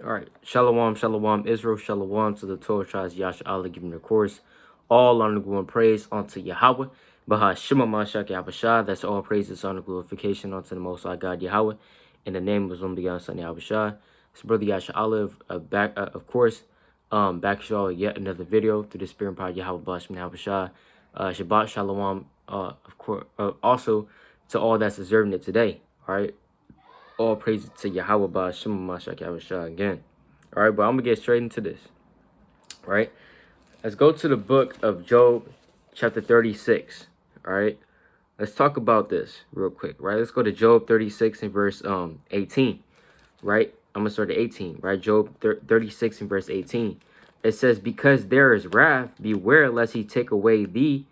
All right. Shalom, shalom, Israel, shalom to the 12 tribes, Yasha Allah giving the course. All honor, glory, and praise unto Yahweh. Baha Shema Mashak Yahushua. That's all praises, honor, glorification unto the Most High God Yahweh. In the name of His only begotten Son Yahushua. It's Brother Yasha Allah, back, of course. Back to y'all yet another video through the Spirit and power of Yahweh Bashim Yahushua. Shabbat Shalom, of course, also to all that's observing it today. All right. All praise to Yahweh Ba Shema Mashak Yahushua again. All right, but I'm gonna get straight into this. All right, let's go to the book of Job, chapter 36. All right, let's talk about this real quick. Right, let's go to Job 36 and verse 18. Right, I'm gonna start at 18. Right, Job 36 and verse 18. It says, "Because there is wrath, beware lest he take away thee,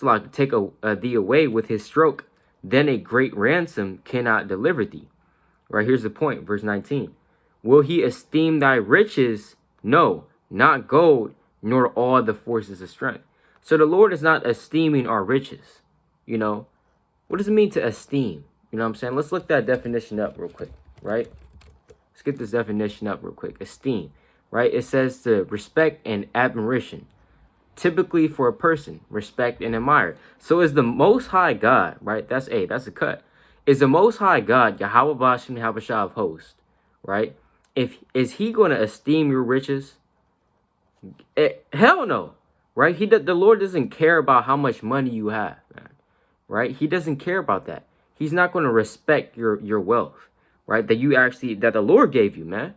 thee away with his stroke. Then a great ransom cannot deliver thee." Right, here's the point, verse 19. "Will he esteem thy riches? No, not gold, nor all the forces of strength." So the Lord is not esteeming our riches. You know, what does it mean to esteem? You know what I'm saying? Let's look that definition up real quick, right? Let's get this definition up real quick. Esteem, right? It says to respect and admiration, typically for a person, respect and admire. So is the Most High God, right? That's a cut. Is the Most High God, Yahweh Bashim Habashah of hosts, right? Is he going to esteem your riches? Hell no, right? The Lord doesn't care about how much money you have, man, right? He doesn't care about that. He's not going to respect your wealth, right? That the Lord gave you, man,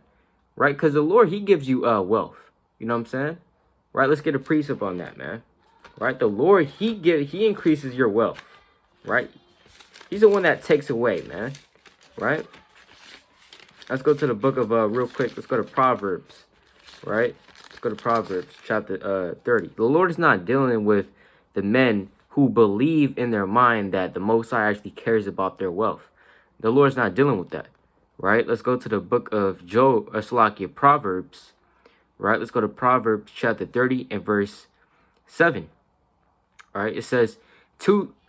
right? Because the Lord, he gives you wealth. You know what I'm saying? Right? Let's get a precept on that, man. Right? The Lord, he increases your wealth, right? He's the one that takes away, man. Right? Let's go to the book of, real quick. Let's go to Proverbs. Right? Let's go to Proverbs chapter 30. The Lord is not dealing with the men who believe in their mind that the Most High actually cares about their wealth. The Lord's not dealing with that. Right? Let's go to the book of Proverbs. Right? Let's go to Proverbs chapter 30 and verse 7. All right? It says,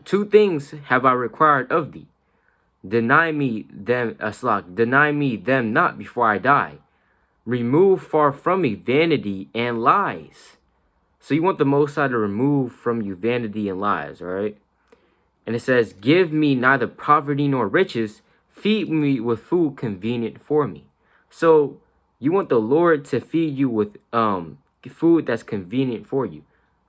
Two things have I required of thee. Deny me them not before I die. Remove far from me vanity and lies." So you want the Most High to remove from you vanity and lies, all right? And it says, "Give me neither poverty nor riches. Feed me with food convenient for me." So you want the Lord to feed you with food that's convenient for you,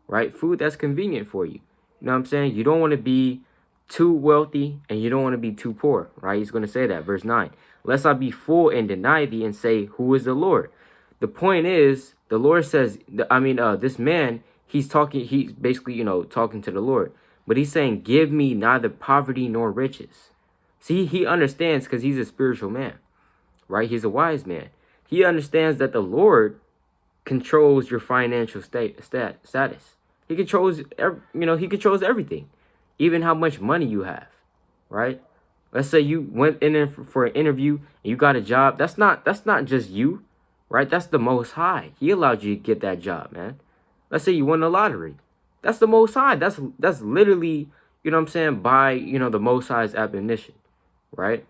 right? Food that's convenient for you. You know what I'm saying? You don't want to be too wealthy and you don't want to be too poor, right? He's going to say that, verse 9. "Lest I be full and deny thee and say, who is the Lord?" The point is, the Lord says, this man, he's basically, talking to the Lord. But he's saying, give me neither poverty nor riches. See, he understands because he's a spiritual man, right? He's a wise man. He understands that the Lord controls your financial status. He controls, he controls everything, even how much money you have, right? Let's say you went in there for an interview and you got a job. That's not just you, right? That's the Most High. He allowed you to get that job, man. Let's say you won the lottery. That's the Most High. That's literally, you know what I'm saying, by, the Most High's admonition, right?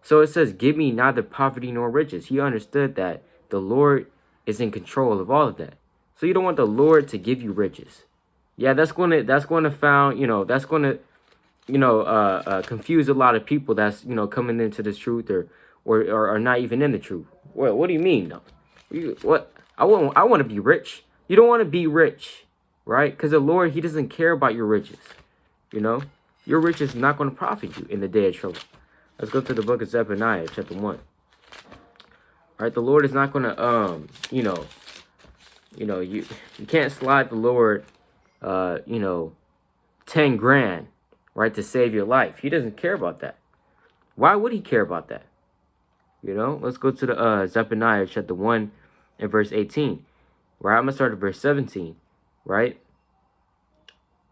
So it says, give me neither poverty nor riches. He understood that the Lord is in control of all of that. So you don't want the Lord to give you riches. Yeah, that's going to confuse a lot of people that's, coming into this truth or are not even in the truth. Well, what do you mean, though? What? I want to be rich. You don't want to be rich, right? Because the Lord, he doesn't care about your riches. Your riches is not going to profit you in the day of trouble. Let's go to the book of Zephaniah, chapter 1. All right, the Lord is not going to, you can't slide the Lord 10 grand, right, to save your life. He doesn't care about that. Why would he care about that? Let's go to the Zephaniah chapter 1 and verse 18. Right, I'm going to start at verse 17, right?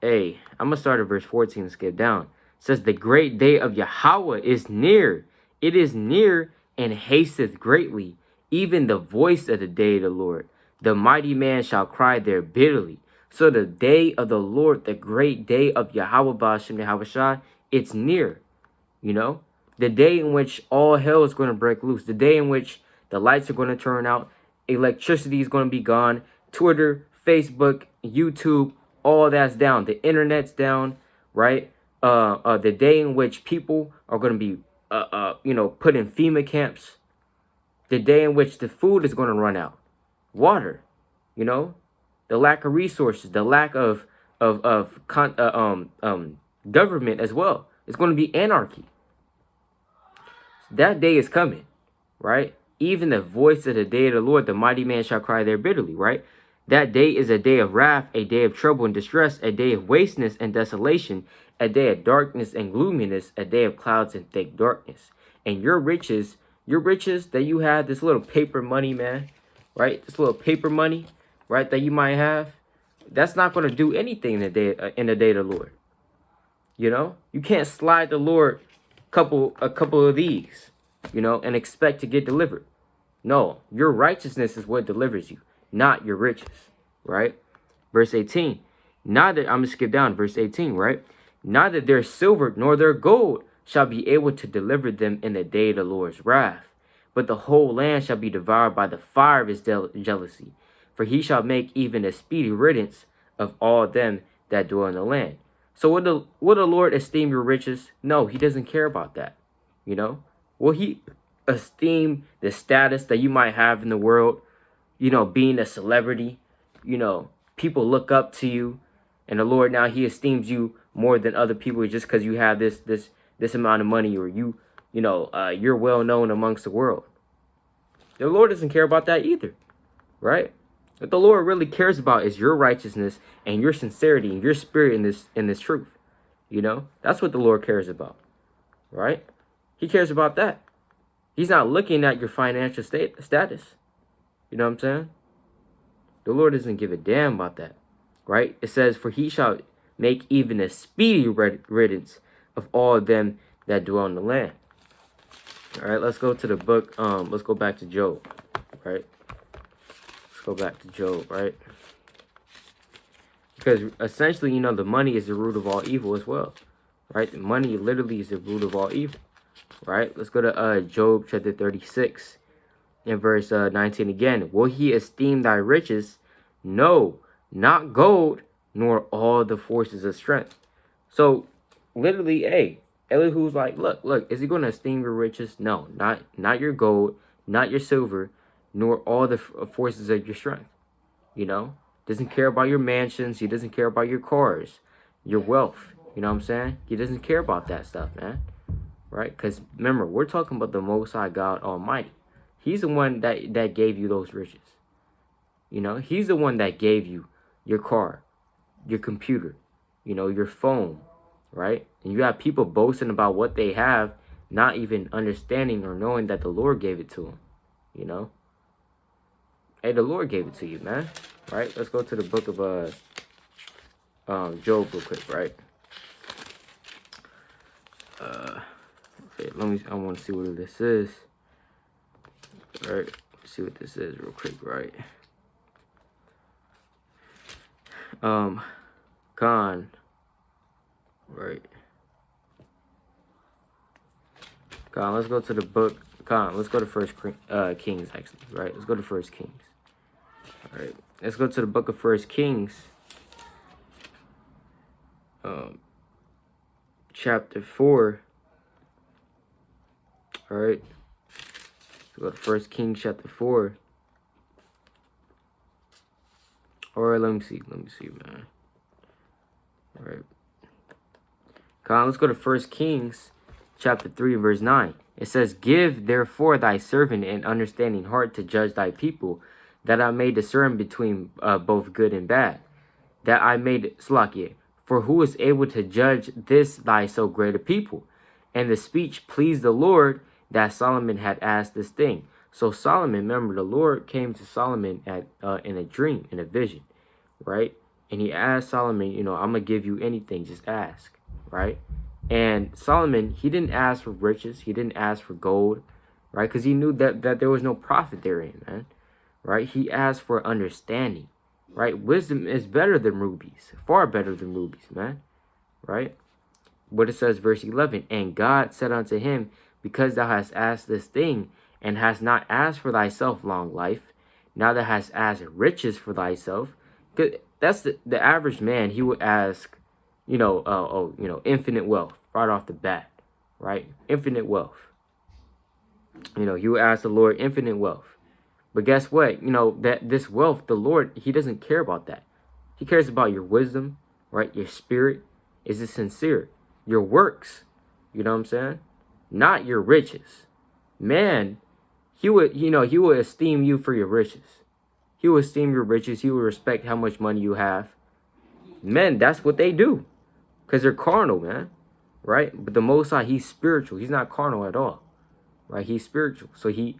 I'm going to start at verse 14 and skip down. It says, "The great day of Yahweh is near. It is near and hasteth greatly, even the voice of the day of the Lord. The mighty man shall cry there bitterly." So the day of the Lord, the great day of Yahweh Ba'ashem Yahushua, it's near, the day in which all hell is going to break loose, the day in which The lights are going to turn out. Electricity is going to be gone. Twitter, Facebook, YouTube, all that's down. The internet's down, right? The day in which people are going to be, put in FEMA camps. The day in which the food is going to run out. Water, the lack of resources, the lack of government as well. It's going to be anarchy. That day is coming, right? Even the voice of the day of the Lord, the mighty man shall cry there bitterly, right? That day is a day of wrath, a day of trouble and distress, a day of wasteness and desolation, a day of darkness and gloominess, a day of clouds and thick darkness. And your riches that you have, this little paper money, man, right? This little paper money, right, that you might have, that's not going to do anything in the day of the Lord. You can't slide the Lord a couple of these, and expect to get delivered. No, your righteousness is what delivers you, not your riches, right? Verse 18. Neither, I'm going to skip down to verse 18, right? Neither their silver nor their gold shall be able to deliver them in the day of the Lord's wrath, but the whole land shall be devoured by the fire of his jealousy. For he shall make even a speedy riddance of all them that dwell in the land. So will the Lord esteem your riches? No, he doesn't care about that. Will he esteem the status that you might have in the world? Being a celebrity, people look up to you, and the Lord now he esteems you more than other people just because you have this amount of money, or you're well known amongst the world. The Lord doesn't care about that either, right? What the Lord really cares about is your righteousness and your sincerity and your spirit in this truth. That's what the Lord cares about, right? He cares about that. He's not looking at your financial status. You know what I'm saying? The Lord doesn't give a damn about that, right? It says, for he shall make even a speedy riddance of all them that dwell in the land. All right, let's go to the book. Let's go back to Job, right? Go back to Job, right? Because essentially, the money is the root of all evil as well, right? The money literally is the root of all evil, right? Let's go to Job chapter 36 and verse 19 again. Will he esteem thy riches? No, not gold, nor all the forces of strength. So literally, Elihu's like, look, is he going to esteem your riches? No, not your gold, not your silver, nor all the forces of your strength. Doesn't care about your mansions. He doesn't care about your cars, your wealth. You know what I'm saying? He doesn't care about that stuff, man. Right? Because remember, we're talking about the Most High God Almighty. He's the one that gave you those riches. He's the one that gave you your car, your computer, your phone, right? And you have people boasting about what they have, not even understanding or knowing that the Lord gave it to them, Hey, the Lord gave it to you, man. Right? Let's go to the book of Job real quick, right? Okay, I want to see what this is. All right, let's see what this is real quick, right? Right. Let's go to the book. Let's go to First Kings, actually, right? Let's go to First Kings. All right, let's go to the book of First Kings, chapter 4. All right, let's go to First Kings chapter 4. All right, let me see, man. All right, let's go to First Kings chapter 3, verse 9. It says, give therefore thy servant an understanding heart to judge thy people, that I may discern between both good and bad. That I may, Slakia, for who is able to judge this thy so great a people? And the speech pleased the Lord that Solomon had asked this thing. So Solomon, remember, the Lord came to Solomon in a dream, in a vision, right? And he asked Solomon, I'm going to give you anything, just ask, right? And Solomon, he didn't ask for riches. He didn't ask for gold, right? Because he knew that there was no profit therein, man, right? He asked for understanding, right? Wisdom is better than rubies, far better than rubies, man, right? What it says, verse 11, and God said unto him, because thou hast asked this thing, and hast not asked for thyself long life, neither hast asked riches for thyself. 'Cause that's the average man. He would ask, infinite wealth right off the bat, right? Infinite wealth. You ask the Lord infinite wealth. But guess what? That this wealth, the Lord, he doesn't care about that. He cares about your wisdom, right? Your spirit. Is it sincere? Your works, you know what I'm saying? Not your riches. Man, he would esteem you for your riches. He will esteem your riches. He will respect how much money you have. Men, that's what they do. Because they're carnal, man. Right? But the Most High, he's spiritual. He's not carnal at all. Right? He's spiritual. So he's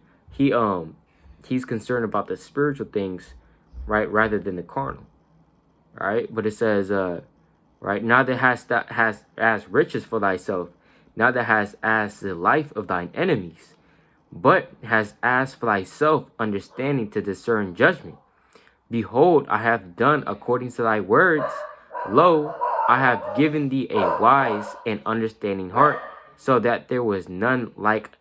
concerned about the spiritual things, right, rather than the carnal. Right? But it says, right, neither hast asked riches for thyself, neither hast asked the life of thine enemies, but hast asked for thyself understanding to discern judgment. Behold, I have done according to thy words. Lo, I have given thee a wise and understanding heart, so that there was none like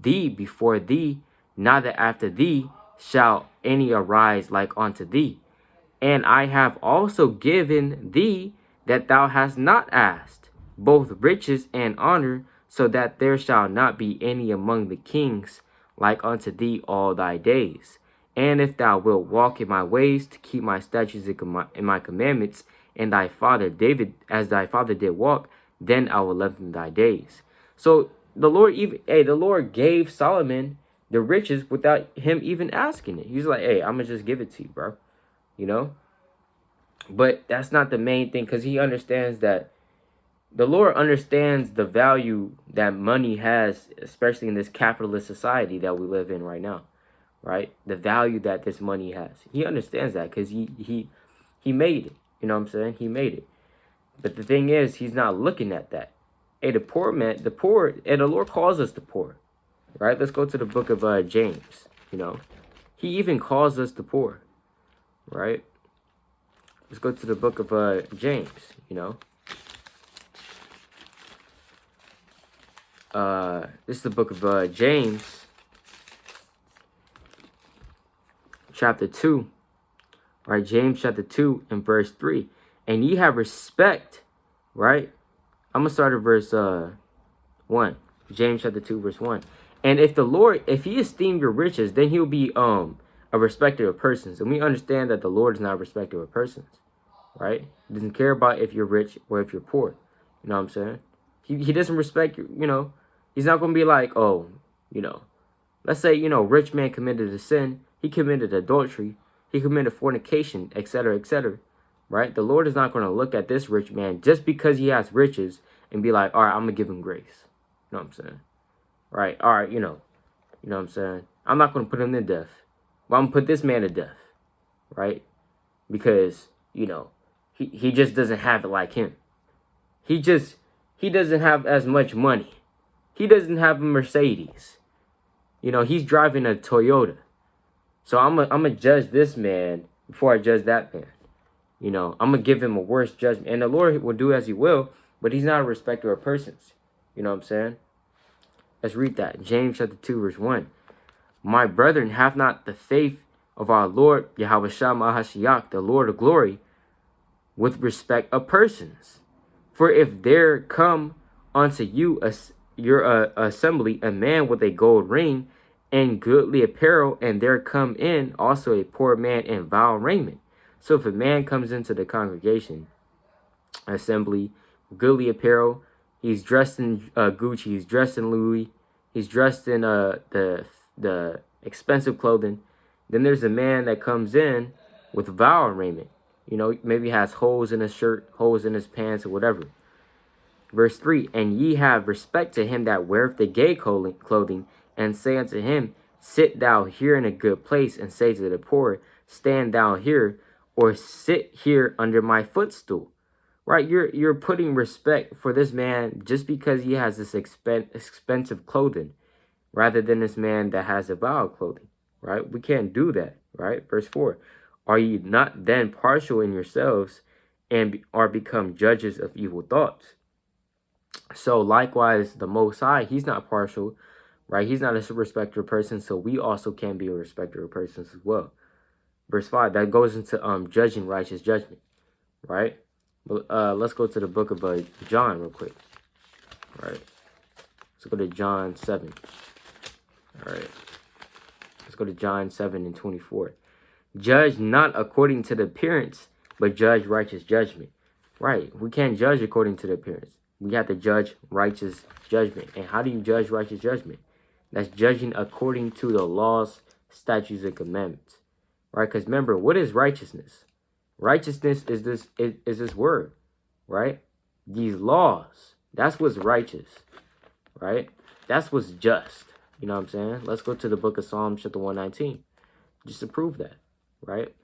thee before thee, neither after thee shall any arise like unto thee. And I have also given thee that thou hast not asked, both riches and honor, so that there shall not be any among the kings like unto thee all thy days. And if thou wilt walk in my ways, to keep my statutes and my commandments, and thy father David, as thy father did walk, then I will lengthen thy days. So the Lord gave Solomon the riches without him even asking it. He's like, hey, I'm gonna just give it to you, bro. But that's not the main thing, because he understands that the Lord understands the value that money has, especially in this capitalist society that we live in right now, right? The value that this money has. He understands that because he made it. You know what I'm saying? He made it. But the thing is, he's not looking at that. Hey, the poor, and the Lord calls us the poor, right? Let's go to the book of James. He even calls us the poor, right? Let's go to the book of James, This is the book of James, chapter 2. Right, James chapter 2 and verse 3. And ye have respect, right? I'm going to start at verse 1. James chapter 2, verse 1. And if he esteemed your riches, then he'll be a respecter of persons. And we understand that the Lord is not a respecter of persons, right? He doesn't care about if you're rich or if you're poor. You know what I'm saying? He doesn't respect you, he's not going to be like, let's say, rich man committed a sin. He committed adultery. He committed fornication, etc., etc., right? The Lord is not going to look at this rich man just because he has riches and be like, all right, I'm going to give him grace. You know what I'm saying? Right? All right, you know what I'm saying? I'm not going to put him to death. But I'm going to put this man to death, right? Because, he just doesn't have it like him. He doesn't have as much money. He doesn't have a Mercedes. He's driving a Toyota. So I'm gonna judge this man before I judge that man. I'm gonna give him a worse judgment. And the Lord will do as he will, but he's not a respecter of persons. You know what I'm saying? Let's read that. James chapter 2, verse 1. My brethren, have not the faith of our Lord Yahweh Shah, the Lord of glory, with respect of persons. For if there come unto you your assembly a man with a gold ring and goodly apparel, and there come in also a poor man in vile raiment. So if a man comes into the congregation, assembly, goodly apparel, he's dressed in Gucci, he's dressed in Louis, he's dressed in the expensive clothing. Then there's a man that comes in with vile raiment. Maybe has holes in his shirt, holes in his pants, or whatever. Verse 3, and ye have respect to him that weareth the gay clothing, and say unto him, sit thou here in a good place, and say to the poor, stand thou here, or sit here under my footstool. Right? You're putting respect for this man just because he has this expensive clothing, rather than this man that has a vile clothing. Right? We can't do that. Right? Verse 4, are ye not then partial in yourselves, and are become judges of evil thoughts? So likewise, the Most High, he's not partial, right? He's not a respecter of persons, so we also can be a respecter of persons as well. Verse 5, that goes into judging righteous judgment, right? Let's go to the book of John real quick, right? Let's go to John 7, all right? Let's go to John 7 and 24. Judge not according to the appearance, but judge righteous judgment. Right. We can't judge according to the appearance. We have to judge righteous judgment. And how do you judge righteous judgment? That's judging according to the laws, statutes, and commandments. Right? Because remember, what is righteousness? Righteousness is this word. Right? These laws. That's what's righteous. Right? That's what's just. You know what I'm saying? Let's go to the book of Psalms chapter 119. Just to prove that. Right?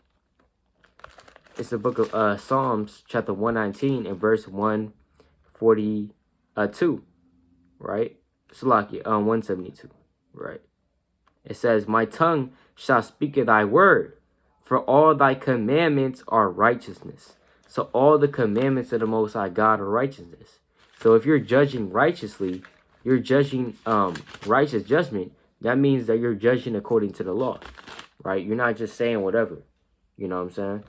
It's the book of Psalms chapter 119 and verse 142. Right? Salaki, 172. Right? It says, my tongue shall speak of thy word, for all thy commandments are righteousness. So all the commandments of the Most High God are righteousness. So if you're judging righteously, you're judging righteous judgment, that means that you're judging according to the law. Right? You're not just saying whatever. You know what I'm saying?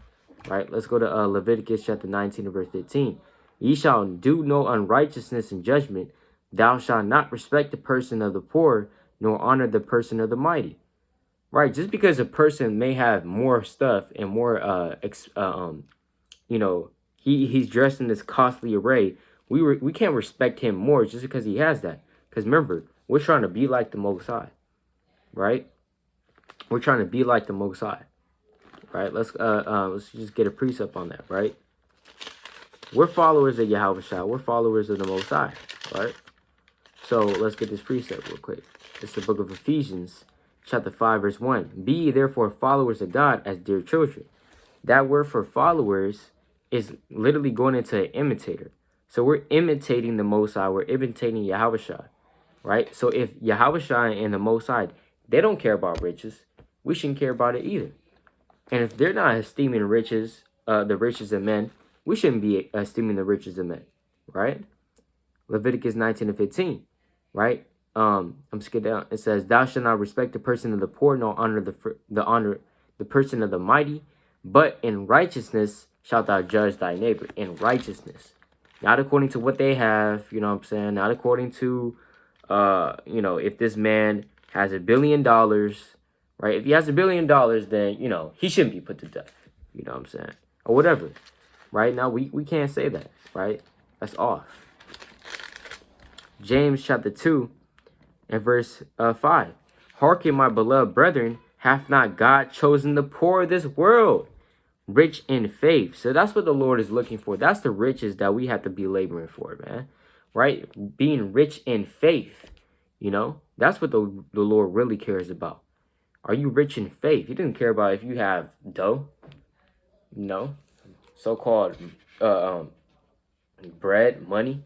Right? Let's go to Leviticus chapter 19 and verse 15. Ye shall do no unrighteousness in judgment. Thou shalt not respect the person of the poor, nor honor the person of the mighty. Right? Just because a person may have more stuff and more, you know, he's dressed in this costly array, we can't respect him more just because he has that. Because remember, we're trying to be like the Most High. Right? We're trying to be like the Most High. Right? Let's just get a precept on that, right? We're followers of Yahweh Shah. We're followers of the Most High, right? So let's get this precept real quick. It's the book of Ephesians, chapter 5, verse 1. Be ye therefore followers of God as dear children. That word for followers is literally going into an imitator. So we're imitating the Most High. We're imitating Yahweh Shah, right? So if Yahweh Shah and the Most High, they don't care about riches, we shouldn't care about it either. And if they're not esteeming riches, the riches of men, we shouldn't be esteeming the riches of men, right? Leviticus 19 and 15, right? I'm skipping down. It says, thou shalt not respect the person of the poor, nor honor the person of the mighty, but in righteousness shalt thou judge thy neighbor. In righteousness. Not according to what they have, you know what I'm saying? Not according to, you know, if this man has $1 billion, right? If he has $1 billion, then, you know, he shouldn't be put to death. You know what I'm saying? Or whatever. Right? Now, we can't say that. Right? That's off. James chapter 2 and verse 5. Hearken, my beloved brethren, hath not God chosen the poor of this world, rich in faith? So that's what the Lord is looking for. That's the riches that we have to be laboring for, man. Right? Being rich in faith. You know? That's what the Lord really cares about. Are you rich in faith? He doesn't care about if you have dough. No. So-called bread, money.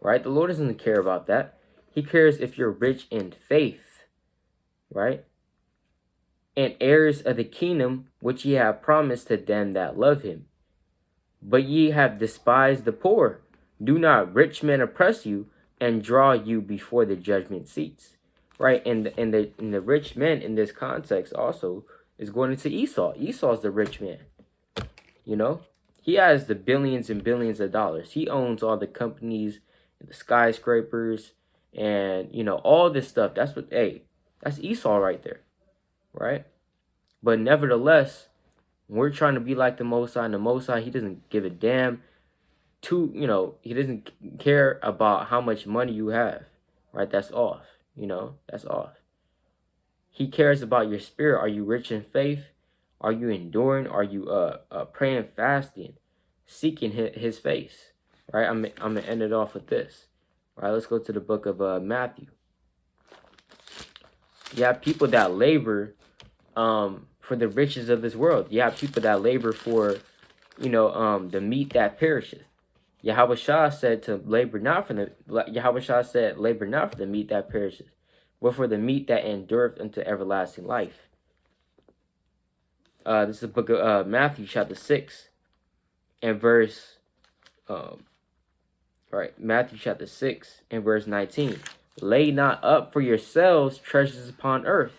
Right? The Lord doesn't care about that. He cares if you're rich in faith. Right? And heirs of the kingdom which ye have promised to them that love him. But ye have despised the poor. Do not rich men oppress you and draw you before the judgment seats. Right, and the rich man in this context also is going into Esau. Esau's the rich man. You know, he has the billions and billions of dollars. He owns all the companies, and the skyscrapers, and you know all this stuff. That's what, hey, that's Esau right there, right? But nevertheless, we're trying to be like the Most High. And the Most High, he doesn't give a damn. You know, he doesn't care about how much money you have. Right, that's off. You know, that's off. He cares about your spirit. Are you rich in faith? Are you enduring? Are you praying, fasting, seeking his face? Right? I'm gonna end it off with this. All right, let's go to the book of Matthew. You have people that labor for the riches of this world. You have people that labor for, you know, the meat that perisheth. Yahweh Shah said to labor not for the Yahweh Shah said, labor not for the meat that perisheth, but for the meat that endureth unto everlasting life. This is the book of Matthew, chapter 6, and verse Matthew chapter 6 and verse 19. Lay not up for yourselves treasures upon earth,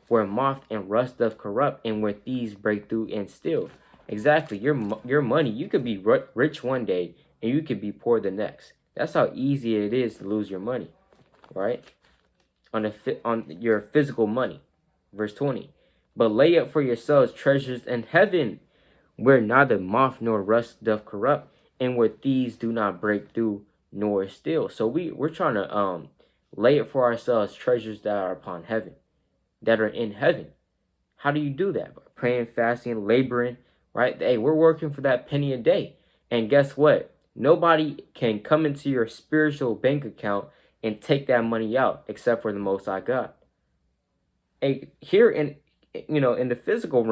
where moth and rust doth corrupt, and where thieves break through and steal. Exactly. Your money, you could be rich one day, and you could be poor the next. That's how easy it is to lose your money, right? On your physical money. Verse 20. But lay up for yourselves treasures in heaven, where neither moth nor rust doth corrupt, and where thieves do not break through nor steal. So we're trying to lay it for ourselves treasures that are upon heaven, that are in heaven. How do you do that? By praying, fasting, laboring, right? Hey, we're working for that penny a day. And guess what? Nobody can come into your spiritual bank account and take that money out except for the Most High God. Hey, here in the physical realm,